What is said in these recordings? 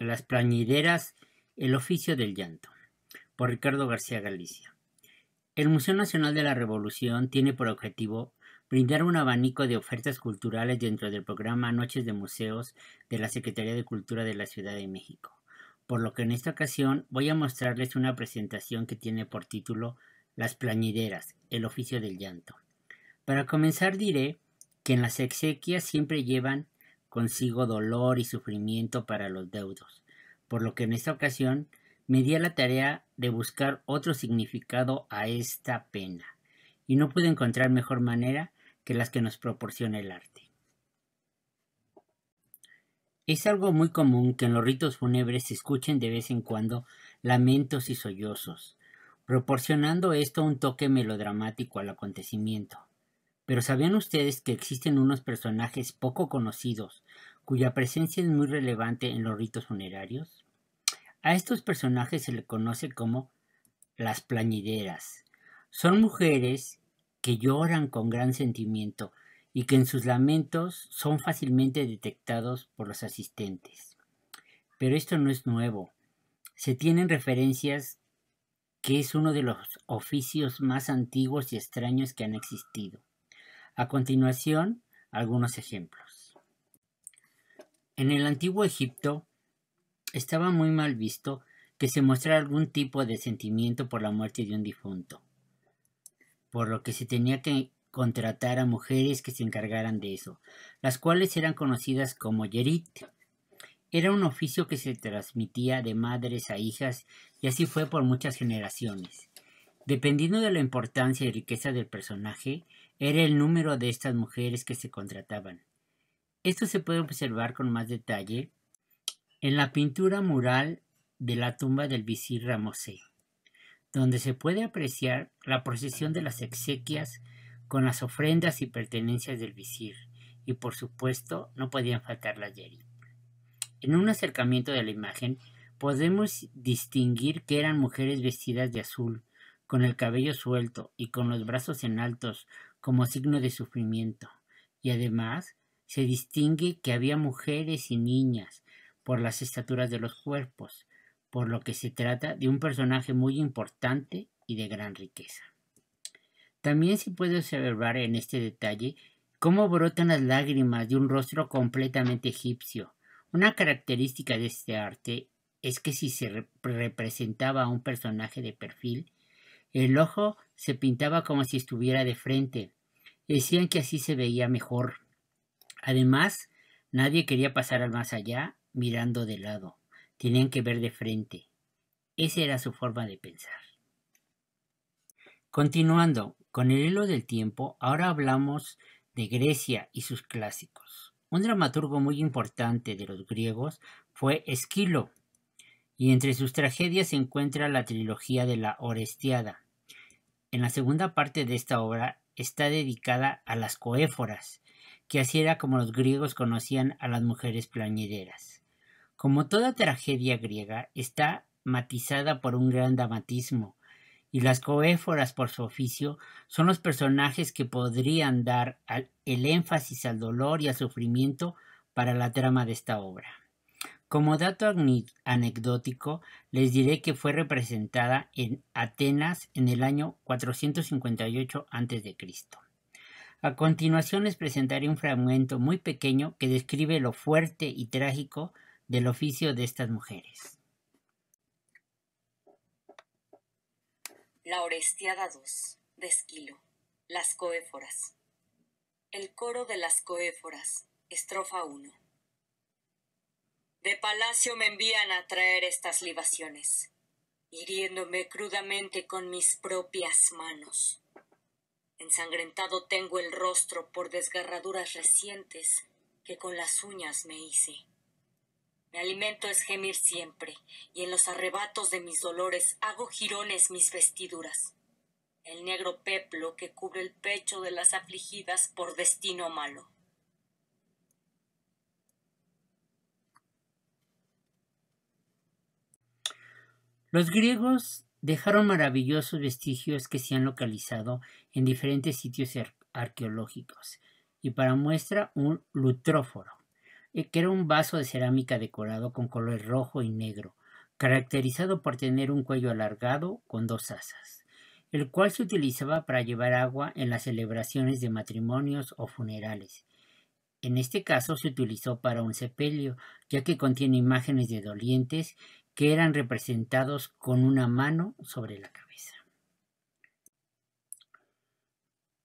Las plañideras, el oficio del llanto, por Ricardo García Galicia. El Museo Nacional de la Revolución tiene por objetivo brindar un abanico de ofertas culturales dentro del programa Noches de Museos de la Secretaría de Cultura de la Ciudad de México, por lo que en esta ocasión voy a mostrarles una presentación que tiene por título Las plañideras, el oficio del llanto. Para comenzar diré que en las exequias siempre llevan consigo dolor y sufrimiento para los deudos, por lo que en esta ocasión me di a la tarea de buscar otro significado a esta pena, y no pude encontrar mejor manera que las que nos proporciona el arte. Es algo muy común que en los ritos fúnebres se escuchen de vez en cuando lamentos y sollozos, proporcionando esto un toque melodramático al acontecimiento. Pero ¿sabían ustedes que existen unos personajes poco conocidos cuya presencia es muy relevante en los ritos funerarios? A estos personajes se les conoce como las plañideras. Son mujeres que lloran con gran sentimiento y que en sus lamentos son fácilmente detectados por los asistentes. Pero esto no es nuevo. Se tienen referencias que es uno de los oficios más antiguos y extraños que han existido. A continuación, algunos ejemplos. En el antiguo Egipto estaba muy mal visto que se mostrara algún tipo de sentimiento por la muerte de un difunto, por lo que se tenía que contratar a mujeres que se encargaran de eso, las cuales eran conocidas como yerit. Era un oficio que se transmitía de madres a hijas y así fue por muchas generaciones. Dependiendo de la importancia y riqueza del personaje, era el número de estas mujeres que se contrataban. Esto se puede observar con más detalle en la pintura mural de la tumba del visir Ramosé, donde se puede apreciar la procesión de las exequias con las ofrendas y pertenencias del visir, y por supuesto no podían faltar las yerit. En un acercamiento de la imagen podemos distinguir que eran mujeres vestidas de azul, con el cabello suelto y con los brazos en altos como signo de sufrimiento, y además se distingue que había mujeres y niñas por las estaturas de los cuerpos, por lo que se trata de un personaje muy importante y de gran riqueza. También se puede observar en este detalle cómo brotan las lágrimas de un rostro completamente egipcio. Una característica de este arte es que si se representaba a un personaje de perfil, el ojo se pintaba como si estuviera de frente. Decían que así se veía mejor. Además, nadie quería pasar al más allá mirando de lado. Tenían que ver de frente. Esa era su forma de pensar. Continuando con el hilo del tiempo, ahora hablamos de Grecia y sus clásicos. Un dramaturgo muy importante de los griegos fue Esquilo, y entre sus tragedias se encuentra la trilogía de la Orestiada. En la segunda parte de esta obra está dedicada a las coéforas, que así era como los griegos conocían a las mujeres plañideras. Como toda tragedia griega, está matizada por un gran dramatismo, y las coéforas por su oficio son los personajes que podrían dar el énfasis al dolor y al sufrimiento para la trama de esta obra. Como dato anecdótico, les diré que fue representada en Atenas en el año 458 a.C. A continuación les presentaré un fragmento muy pequeño que describe lo fuerte y trágico del oficio de estas mujeres. La Orestiada II, de Esquilo. Las coéforas. El coro de las coéforas, estrofa 1. De palacio me envían a traer estas libaciones, hiriéndome crudamente con mis propias manos. Ensangrentado tengo el rostro por desgarraduras recientes que con las uñas me hice. Mi alimento es gemir siempre, y en los arrebatos de mis dolores hago jirones mis vestiduras. El negro peplo que cubre el pecho de las afligidas por destino malo. Los griegos dejaron maravillosos vestigios que se han localizado en diferentes sitios arqueológicos, y para muestra un lutróforo. que era un vaso de cerámica decorado con color rojo y negro, caracterizado por tener un cuello alargado con dos asas, el cual se utilizaba para llevar agua en las celebraciones de matrimonios o funerales. En este caso se utilizó para un sepelio, ya que contiene imágenes de dolientes que eran representados con una mano sobre la cabeza.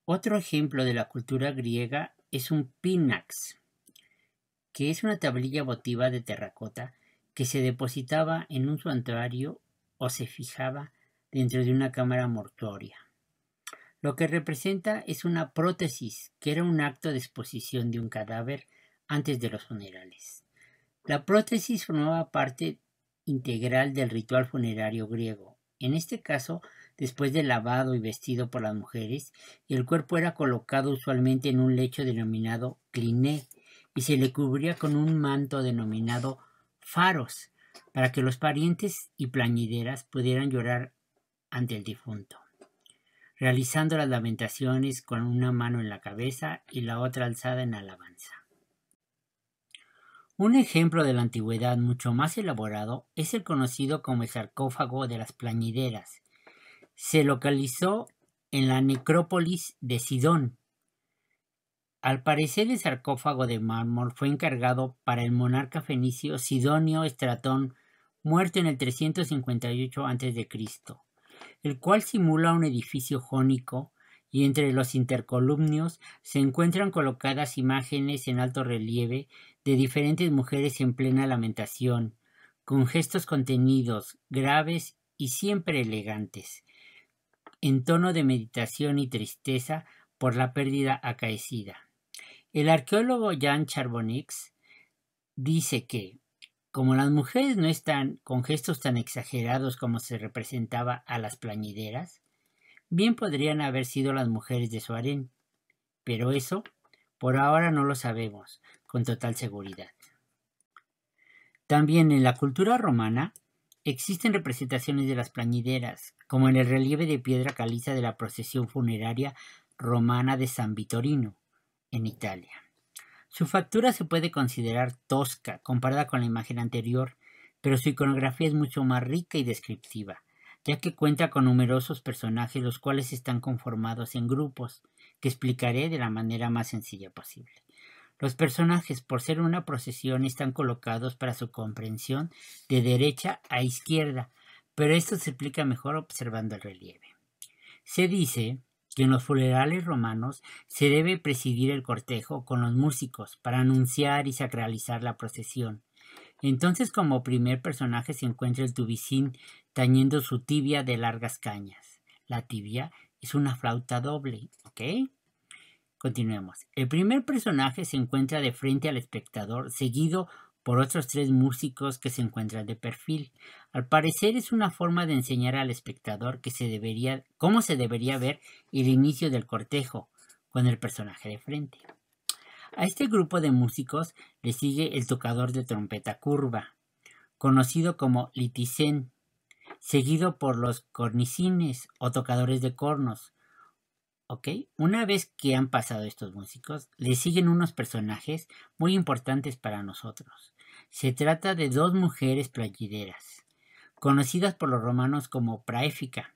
Otro ejemplo de la cultura griega es un pinax, que es una tablilla votiva de terracota que se depositaba en un santuario o se fijaba dentro de una cámara mortuoria. Lo que representa es una prótesis, que era un acto de exposición de un cadáver antes de los funerales. La prótesis formaba parte integral del ritual funerario griego. En este caso, después de lavado y vestido por las mujeres, el cuerpo era colocado usualmente en un lecho denominado cliné y se le cubría con un manto denominado faros, para que los parientes y plañideras pudieran llorar ante el difunto, realizando las lamentaciones con una mano en la cabeza y la otra alzada en alabanza. Un ejemplo de la antigüedad mucho más elaborado es el conocido como el sarcófago de las plañideras. Se localizó en la necrópolis de Sidón. Al parecer, el sarcófago de mármol fue encargado para el monarca fenicio Sidonio Estratón, muerto en el 358 a.C., el cual simula un edificio jónico, y entre los intercolumnios se encuentran colocadas imágenes en alto relieve de diferentes mujeres en plena lamentación, con gestos contenidos, graves y siempre elegantes, en tono de meditación y tristeza por la pérdida acaecida. El arqueólogo Jan Charbonnier dice que, como las mujeres no están con gestos tan exagerados como se representaba a las plañideras, bien podrían haber sido las mujeres de su harén, pero eso por ahora no lo sabemos con total seguridad. También en la cultura romana existen representaciones de las plañideras, como en el relieve de piedra caliza de la procesión funeraria romana de San Vitorino, en Italia. Su factura se puede considerar tosca comparada con la imagen anterior, pero su iconografía es mucho más rica y descriptiva, ya que cuenta con numerosos personajes los cuales están conformados en grupos, que explicaré de la manera más sencilla posible. Los personajes, por ser una procesión, están colocados para su comprensión de derecha a izquierda, pero esto se explica mejor observando el relieve. Se dice que en los funerales romanos se debe presidir el cortejo con los músicos para anunciar y sacralizar la procesión. Entonces, como primer personaje se encuentra el tubicín tañendo su tibia de largas cañas. La tibia es una flauta doble, ¿ok? Continuemos. El primer personaje se encuentra de frente al espectador, seguido por otros tres músicos que se encuentran de perfil. Al parecer es una forma de enseñar al espectador cómo se debería ver el inicio del cortejo con el personaje de frente. A este grupo de músicos le sigue el tocador de trompeta curva, conocido como liticén, seguido por los cornicines o tocadores de cornos. ¿Ok? Una vez que han pasado estos músicos, le siguen unos personajes muy importantes para nosotros. Se trata de dos mujeres plañideras, conocidas por los romanos como praéfica,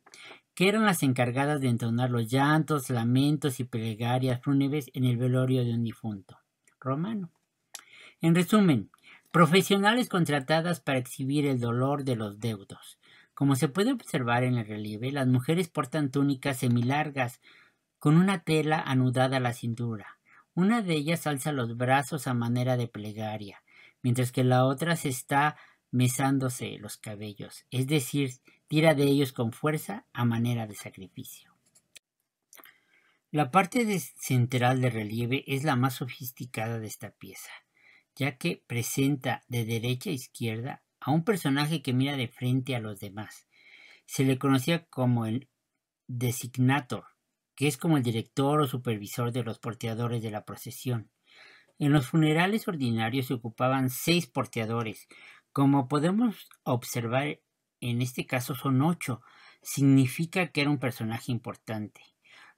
que eran las encargadas de entonar los llantos, lamentos y plegarias fúnebres en el velorio de un difunto romano. En resumen, profesionales contratadas para exhibir el dolor de los deudos. Como se puede observar en el relieve, las mujeres portan túnicas semilargas con una tela anudada a la cintura. Una de ellas alza los brazos a manera de plegaria, mientras que la otra se está mesándose los cabellos, es decir, tira de ellos con fuerza a manera de sacrificio. La parte central del relieve es la más sofisticada de esta pieza, ya que presenta de derecha a izquierda a un personaje que mira de frente a los demás. Se le conocía como el designator, que es como el director o supervisor de los porteadores de la procesión. En los funerales ordinarios se ocupaban 6 porteadores. Como podemos observar, en este caso son 8. Significa que era un personaje importante.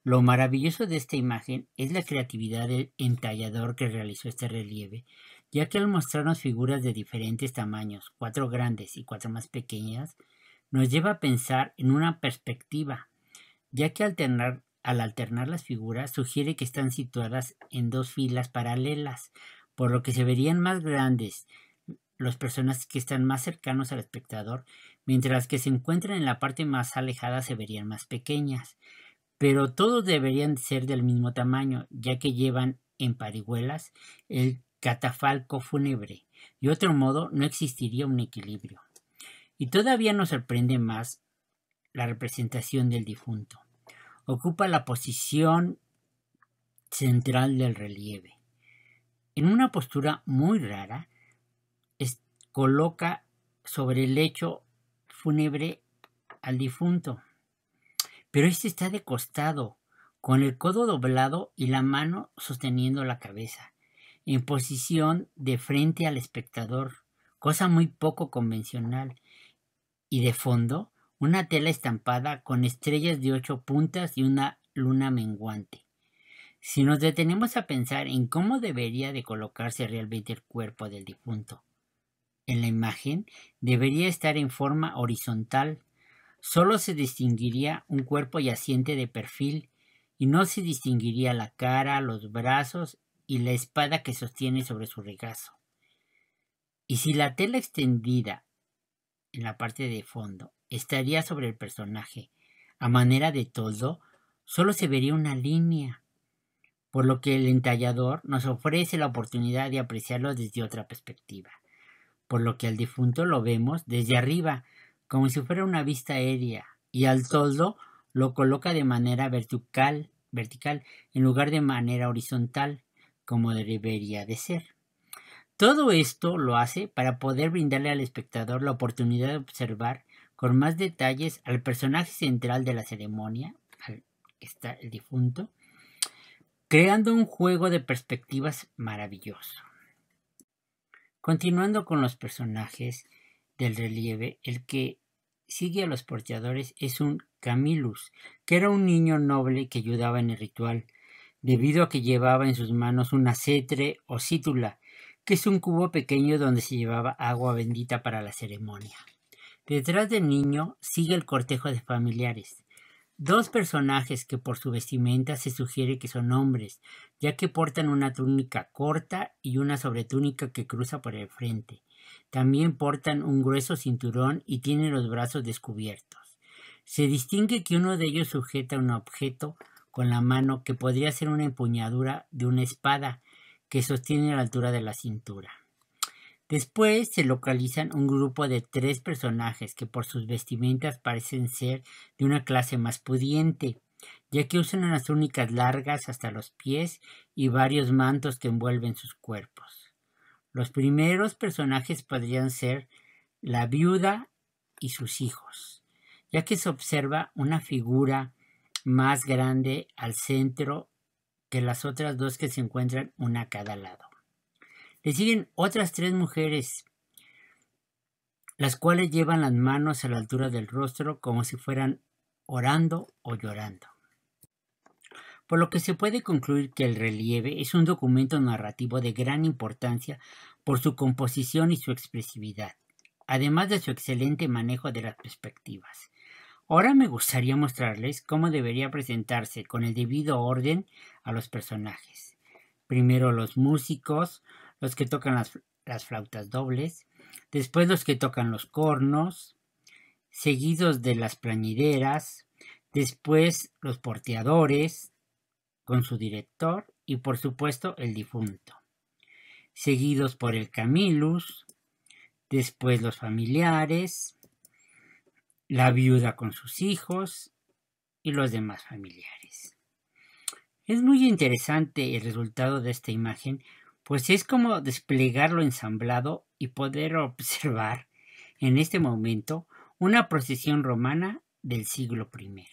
Lo maravilloso de esta imagen es la creatividad del entallador que realizó este relieve, ya que al mostrarnos figuras de diferentes tamaños, 4 grandes y 4 más pequeñas, nos lleva a pensar en una perspectiva, ya que al alternar las figuras sugiere que están situadas en 2 filas paralelas, por lo que se verían más grandes los personajes que están más cercanos al espectador, mientras las que se encuentran en la parte más alejada se verían más pequeñas. Pero todos deberían ser del mismo tamaño, ya que llevan en parihuelas el catafalco fúnebre. De otro modo, no existiría un equilibrio. Y todavía nos sorprende más la representación del difunto. Ocupa la posición central del relieve. En una postura muy rara, coloca sobre el lecho fúnebre al difunto. Pero este está de costado, con el codo doblado y la mano sosteniendo la cabeza, en posición de frente al espectador, cosa muy poco convencional. Y de fondo, una tela estampada con estrellas de 8 puntas y una luna menguante. Si nos detenemos a pensar en cómo debería de colocarse realmente el cuerpo del difunto, en la imagen debería estar en forma horizontal. Solo se distinguiría un cuerpo yaciente de perfil y no se distinguiría la cara, los brazos y la espada que sostiene sobre su regazo. Y si la tela extendida en la parte de fondo estaría sobre el personaje a manera de toldo, solo se vería una línea, por lo que el entallador nos ofrece la oportunidad de apreciarlo desde otra perspectiva, por lo que al difunto lo vemos desde arriba, como si fuera una vista aérea, y al toldo lo coloca de manera vertical en lugar de manera horizontal, como debería de ser. Todo esto lo hace para poder brindarle al espectador la oportunidad de observar con más detalles al personaje central de la ceremonia, que está el difunto, creando un juego de perspectivas maravilloso. Continuando con los personajes del relieve, el que sigue a los porteadores es un Camillus, que era un niño noble que ayudaba en el ritual, debido a que llevaba en sus manos una cetre o cítula, que es un cubo pequeño donde se llevaba agua bendita para la ceremonia. Detrás del niño sigue el cortejo de familiares, 2 personajes que por su vestimenta se sugiere que son hombres, ya que portan una túnica corta y una sobretúnica que cruza por el frente. También portan un grueso cinturón y tienen los brazos descubiertos. Se distingue que uno de ellos sujeta un objeto con la mano que podría ser una empuñadura de una espada que sostiene a la altura de la cintura. Después se localizan un grupo de 3 personajes que por sus vestimentas parecen ser de una clase más pudiente, ya que usan unas túnicas largas hasta los pies y varios mantos que envuelven sus cuerpos. Los primeros personajes podrían ser la viuda y sus hijos, ya que se observa una figura más grande al centro que las otras 2 que se encuentran una a cada lado. Le siguen otras 3 mujeres, las cuales llevan las manos a la altura del rostro como si fueran orando o llorando. Por lo que se puede concluir que el relieve es un documento narrativo de gran importancia por su composición y su expresividad, además de su excelente manejo de las perspectivas. Ahora me gustaría mostrarles cómo debería presentarse con el debido orden a los personajes. Primero los músicos, los que tocan las flautas dobles, después los que tocan los cornos, seguidos de las plañideras, después los porteadores con su director y por supuesto el difunto, seguidos por el Camillus, después los familiares, la viuda con sus hijos y los demás familiares. Es muy interesante el resultado de esta imagen, pues es como desplegarlo ensamblado y poder observar en este momento una procesión romana del siglo I.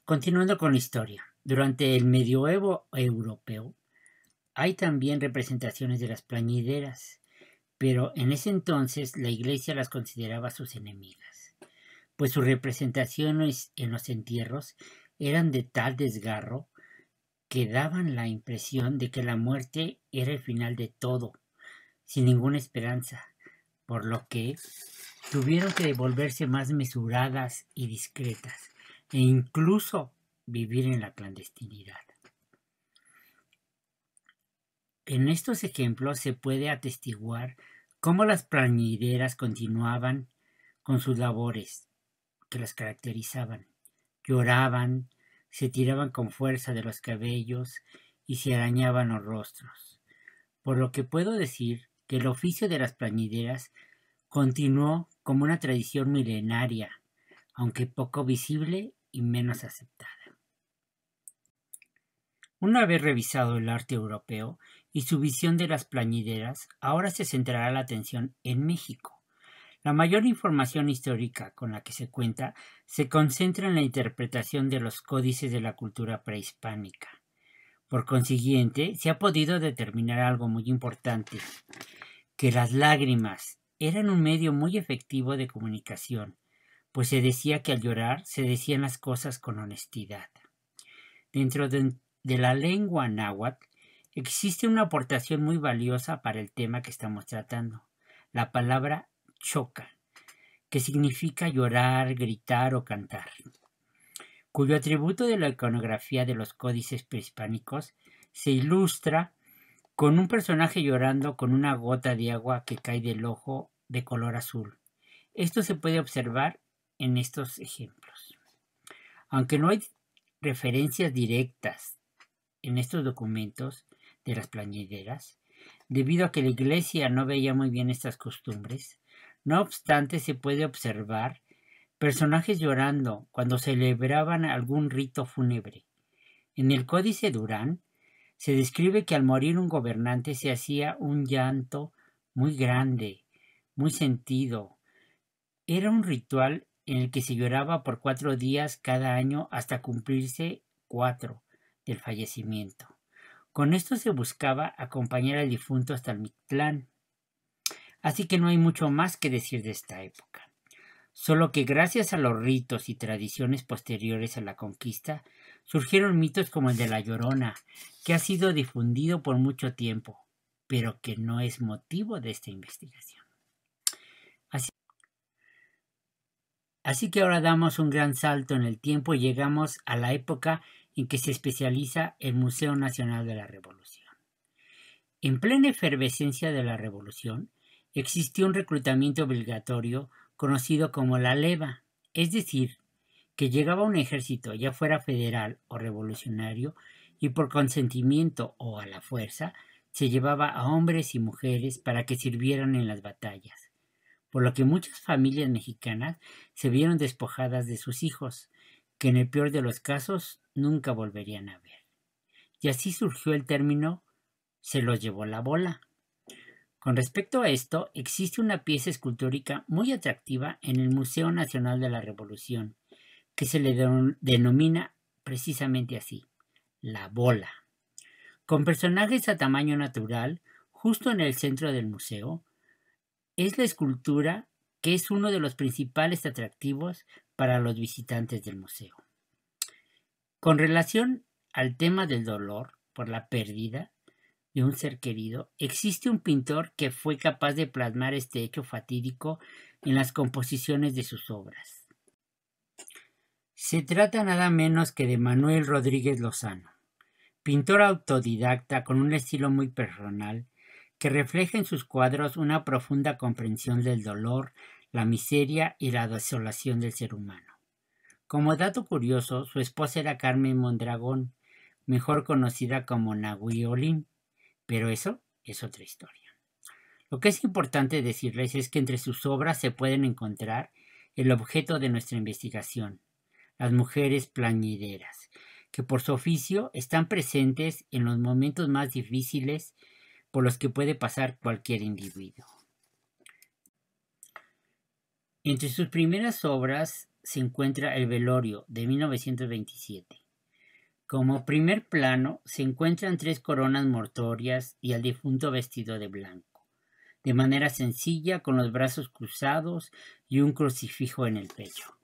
Continuando con la historia, durante el medioevo europeo hay también representaciones de las plañideras, pero en ese entonces la Iglesia las consideraba sus enemigas, pues sus representaciones en los entierros eran de tal desgarro que daban la impresión de que la muerte era el final de todo, sin ninguna esperanza, por lo que tuvieron que volverse más mesuradas y discretas, e incluso vivir en la clandestinidad. En estos ejemplos se puede atestiguar cómo las plañideras continuaban con sus labores que las caracterizaban. Lloraban, se tiraban con fuerza de los cabellos y se arañaban los rostros. Por lo que puedo decir que el oficio de las plañideras continuó como una tradición milenaria, aunque poco visible y menos aceptada. Una vez revisado el arte europeo y su visión de las plañideras, ahora se centrará la atención en México. La mayor información histórica con la que se cuenta se concentra en la interpretación de los códices de la cultura prehispánica. Por consiguiente, se ha podido determinar algo muy importante, que las lágrimas eran un medio muy efectivo de comunicación, pues se decía que al llorar se decían las cosas con honestidad. Dentro de la lengua náhuatl existe una aportación muy valiosa para el tema que estamos tratando, la palabra choca, que significa llorar, gritar o cantar, cuyo atributo de la iconografía de los códices prehispánicos se ilustra con un personaje llorando con una gota de agua que cae del ojo de color azul. Esto se puede observar en estos ejemplos. Aunque no hay referencias directas en estos documentos de las plañideras, debido a que la Iglesia no veía muy bien estas costumbres, no obstante se puede observar personajes llorando cuando celebraban algún rito fúnebre. En el Códice Durán se describe que al morir un gobernante se hacía un llanto muy grande, muy sentido. Era un ritual en el que se lloraba por 4 días cada año hasta cumplirse 4 del fallecimiento. Con esto se buscaba acompañar al difunto hasta el Mictlán. Así que no hay mucho más que decir de esta época. Solo que gracias a los ritos y tradiciones posteriores a la conquista, surgieron mitos como el de la Llorona, que ha sido difundido por mucho tiempo, pero que no es motivo de esta investigación. Así que ahora damos un gran salto en el tiempo y llegamos a la época en que se especializa el Museo Nacional de la Revolución. En plena efervescencia de la Revolución, existió un reclutamiento obligatorio conocido como la leva, es decir, que llegaba un ejército, ya fuera federal o revolucionario, y por consentimiento o a la fuerza, se llevaba a hombres y mujeres para que sirvieran en las batallas, por lo que muchas familias mexicanas se vieron despojadas de sus hijos, que en el peor de los casos nunca volverían a ver. Y así surgió el término "se los llevó la bola". Con respecto a esto, existe una pieza escultórica muy atractiva en el Museo Nacional de la Revolución, que se le denomina precisamente así, la bola. Con personajes a tamaño natural, justo en el centro del museo, es la escultura que es uno de los principales atractivos para los visitantes del museo. Con relación al tema del dolor por la pérdida de un ser querido, existe un pintor que fue capaz de plasmar este hecho fatídico en las composiciones de sus obras. Se trata nada menos que de Manuel Rodríguez Lozano, pintor autodidacta con un estilo muy personal que refleja en sus cuadros una profunda comprensión del dolor, la miseria y la desolación del ser humano. Como dato curioso, su esposa era Carmen Mondragón, mejor conocida como Nahui Olin, pero eso es otra historia. Lo que es importante decirles es que entre sus obras se pueden encontrar el objeto de nuestra investigación, las mujeres plañideras, que por su oficio están presentes en los momentos más difíciles por los que puede pasar cualquier individuo. Entre sus primeras obras se encuentra El velorio, de 1927. Como primer plano se encuentran 3 coronas mortuorias y al difunto vestido de blanco, de manera sencilla con los brazos cruzados y un crucifijo en el pecho.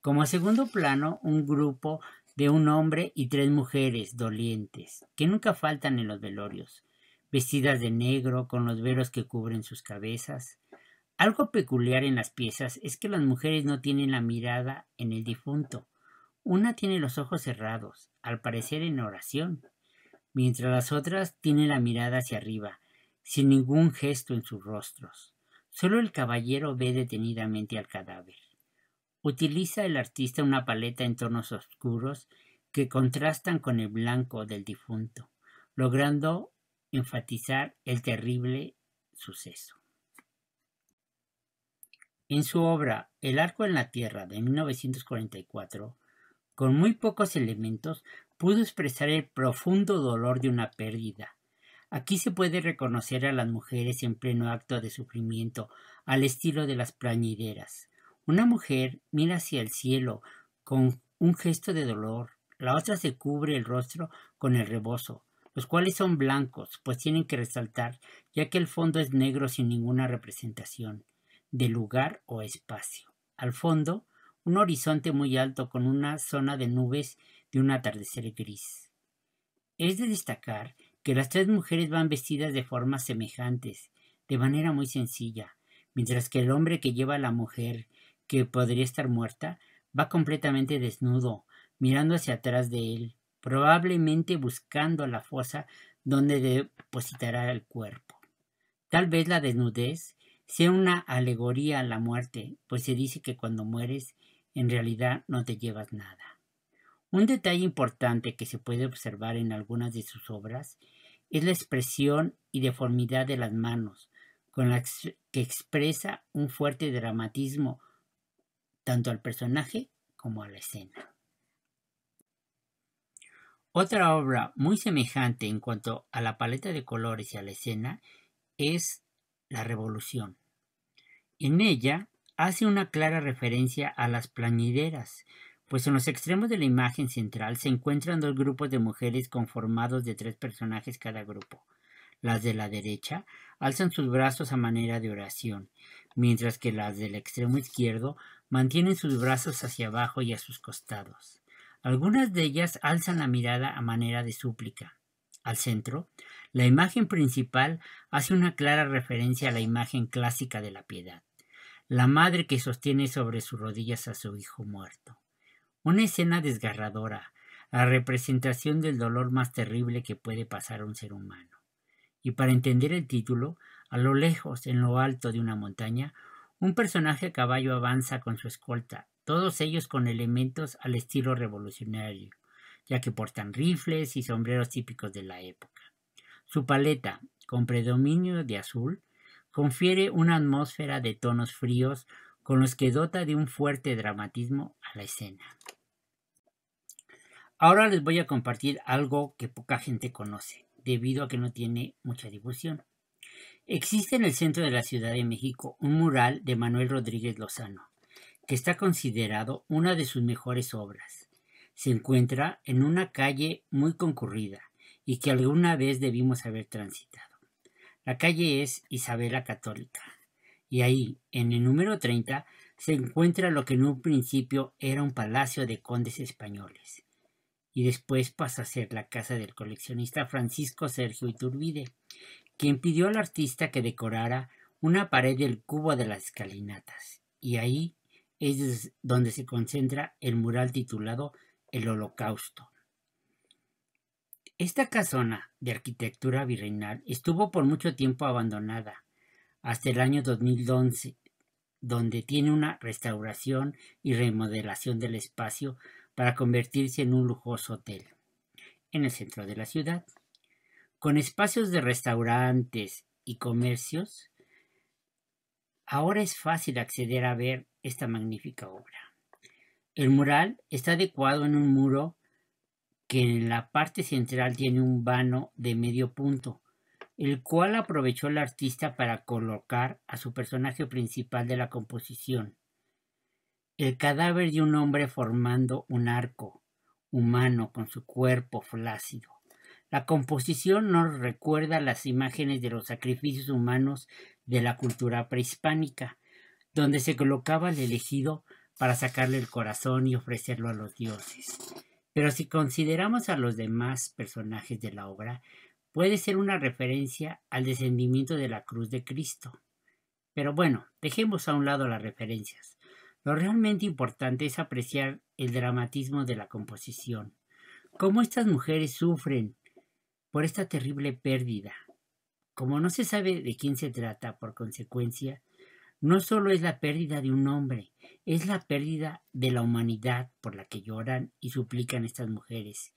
Como segundo plano, un grupo de un hombre y 3 mujeres dolientes, que nunca faltan en los velorios, vestidas de negro con los velos que cubren sus cabezas. Algo peculiar en las piezas es que las mujeres no tienen la mirada en el difunto. Una tiene los ojos cerrados, al parecer en oración, mientras las otras tienen la mirada hacia arriba, sin ningún gesto en sus rostros. Solo el caballero ve detenidamente al cadáver. Utiliza el artista una paleta en tonos oscuros que contrastan con el blanco del difunto, logrando enfatizar el terrible suceso. En su obra El arco en la tierra de 1944, con muy pocos elementos, pudo expresar el profundo dolor de una pérdida. Aquí se puede reconocer a las mujeres en pleno acto de sufrimiento, al estilo de las plañideras. Una mujer mira hacia el cielo con un gesto de dolor, la otra se cubre el rostro con el rebozo, los cuales son blancos, pues tienen que resaltar, ya que el fondo es negro sin ninguna representación de lugar o espacio. Al fondo, un horizonte muy alto con una zona de nubes de un atardecer gris. Es de destacar que las 3 mujeres van vestidas de formas semejantes, de manera muy sencilla, mientras que el hombre que lleva a la mujer, que podría estar muerta, va completamente desnudo, mirando hacia atrás de él, probablemente buscando la fosa donde depositará el cuerpo. Tal vez la desnudez sea una alegoría a la muerte, pues se dice que cuando mueres, en realidad no te llevas nada. Un detalle importante que se puede observar en algunas de sus obras es la expresión y deformidad de las manos, con la que expresa un fuerte dramatismo tanto al personaje como a la escena. Otra obra muy semejante en cuanto a la paleta de colores y a la escena es La Revolución. En ella hace una clara referencia a las plañideras, pues en los extremos de la imagen central se encuentran 2 grupos de mujeres conformados de 3 personajes cada grupo. Las de la derecha alzan sus brazos a manera de oración, mientras que las del extremo izquierdo mantienen sus brazos hacia abajo y a sus costados. Algunas de ellas alzan la mirada a manera de súplica. Al centro, la imagen principal hace una clara referencia a la imagen clásica de la piedad, la madre que sostiene sobre sus rodillas a su hijo muerto. Una escena desgarradora, la representación del dolor más terrible que puede pasar a un ser humano. Y para entender el título, a lo lejos, en lo alto de una montaña, un personaje a caballo avanza con su escolta, todos ellos con elementos al estilo revolucionario, ya que portan rifles y sombreros típicos de la época. Su paleta, con predominio de azul, confiere una atmósfera de tonos fríos con los que dota de un fuerte dramatismo a la escena. Ahora les voy a compartir algo que poca gente conoce, debido a que no tiene mucha difusión. Existe en el centro de la Ciudad de México un mural de Manuel Rodríguez Lozano, que está considerado una de sus mejores obras. Se encuentra en una calle muy concurrida y que alguna vez debimos haber transitado. La calle es Isabela Católica, y ahí, en el número 30, se encuentra lo que en un principio era un palacio de condes españoles, y después pasa a ser la casa del coleccionista Francisco Sergio Iturbide, quien pidió al artista que decorara una pared del cubo de las escalinatas, y ahí es donde se concentra el mural titulado El Holocausto. Esta casona de arquitectura virreinal estuvo por mucho tiempo abandonada, hasta el año 2011, donde tiene una restauración y remodelación del espacio para convertirse en un lujoso hotel, en el centro de la ciudad. Con espacios de restaurantes y comercios, ahora es fácil acceder a ver esta magnífica obra. El mural está adecuado en un muro que en la parte central tiene un vano de medio punto, el cual aprovechó el artista para colocar a su personaje principal de la composición, el cadáver de un hombre formando un arco humano con su cuerpo flácido. La composición nos recuerda las imágenes de los sacrificios humanos de la cultura prehispánica, donde se colocaba al elegido para sacarle el corazón y ofrecerlo a los dioses. Pero si consideramos a los demás personajes de la obra, puede ser una referencia al descendimiento de la cruz de Cristo. Pero bueno, dejemos a un lado las referencias. Lo realmente importante es apreciar el dramatismo de la composición. Cómo estas mujeres sufren por esta terrible pérdida. Como no se sabe de quién se trata, por consecuencia, no solo es la pérdida de un hombre, es la pérdida de la humanidad por la que lloran y suplican estas mujeres,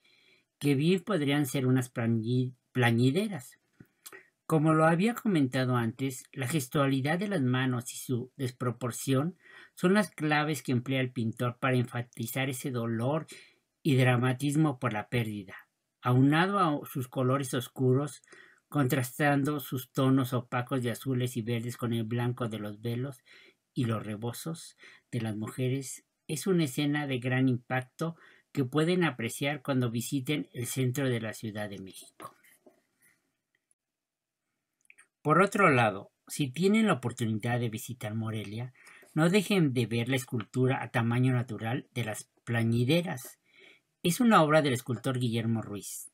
que bien podrían ser unas plañideras. Como lo había comentado antes, la gestualidad de las manos y su desproporción son las claves que emplea el pintor para enfatizar ese dolor y dramatismo por la pérdida, aunado a sus colores oscuros, contrastando sus tonos opacos de azules y verdes con el blanco de los velos y los rebozos de las mujeres. Es una escena de gran impacto que pueden apreciar cuando visiten el centro de la Ciudad de México. Por otro lado, si tienen la oportunidad de visitar Morelia, no dejen de ver la escultura a tamaño natural de las plañideras. Es una obra del escultor Guillermo Ruiz.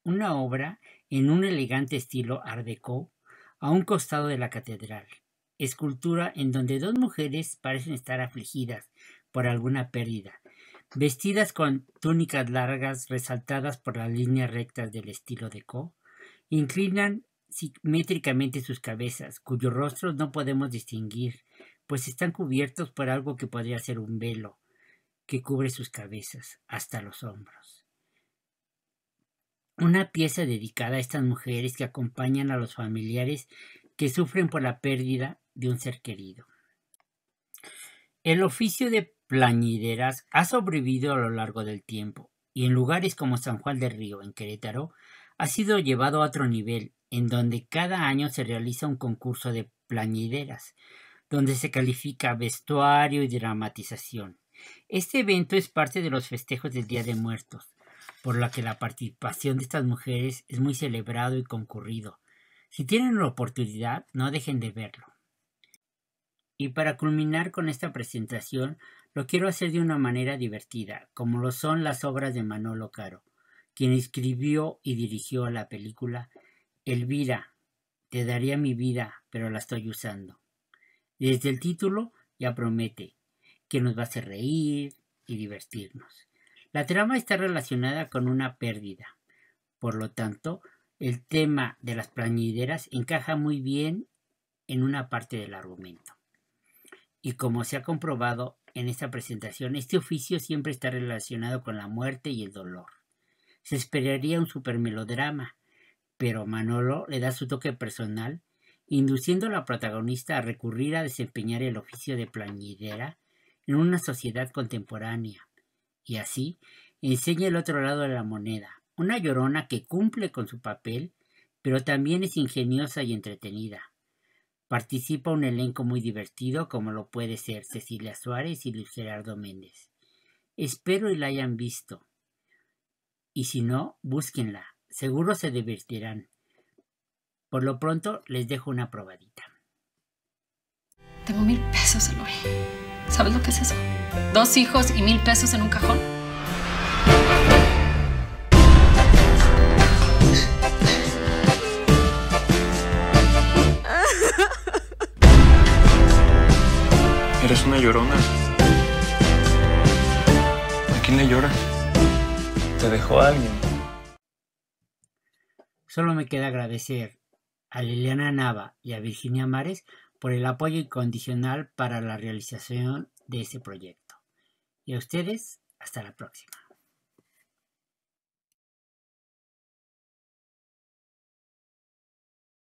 Una obra en un elegante estilo Art Deco a un costado de la catedral. Escultura en donde dos mujeres parecen estar afligidas por alguna pérdida, vestidas con túnicas largas resaltadas por las líneas rectas del estilo Deco, inclinan simétricamente sus cabezas, cuyos rostros no podemos distinguir, pues están cubiertos por algo que podría ser un velo que cubre sus cabezas hasta los hombros. Una pieza dedicada a estas mujeres que acompañan a los familiares que sufren por la pérdida de un ser querido. El oficio de plañideras ha sobrevivido a lo largo del tiempo y en lugares como San Juan del Río, en Querétaro, ha sido llevado a otro nivel, en donde cada año se realiza un concurso de plañideras, donde se califica vestuario y dramatización. Este evento es parte de los festejos del Día de Muertos, por lo que la participación de estas mujeres es muy celebrado y concurrido. Si tienen la oportunidad, no dejen de verlo. Y para culminar con esta presentación, lo quiero hacer de una manera divertida, como lo son las obras de Manolo Caro, quien escribió y dirigió la película Elvira, te daría mi vida, pero la estoy usando. Desde el título ya promete que nos va a hacer reír y divertirnos. La trama está relacionada con una pérdida. Por lo tanto, el tema de las plañideras encaja muy bien en una parte del argumento. Y como se ha comprobado en esta presentación, este oficio siempre está relacionado con la muerte y el dolor. Se esperaría un supermelodrama, pero Manolo le da su toque personal, induciendo a la protagonista a recurrir a desempeñar el oficio de plañidera en una sociedad contemporánea, y así enseña el otro lado de la moneda, una llorona que cumple con su papel, pero también es ingeniosa y entretenida. Participa un elenco muy divertido como lo puede ser Cecilia Suárez y Luis Gerardo Méndez. Espero y la hayan visto, y si no, búsquenla, seguro se divertirán. Por lo pronto les dejo una probadita. Tengo 1,000 pesos, Eloy. ¿Sabes lo que es eso? 2 hijos y 1,000 pesos en un cajón. Eres una llorona. ¿A quién le lloras? ¿Te dejó alguien? Solo me queda agradecer a Liliana Nava y a Virginia Mares por el apoyo incondicional para la realización de este proyecto. Y a ustedes, hasta la próxima.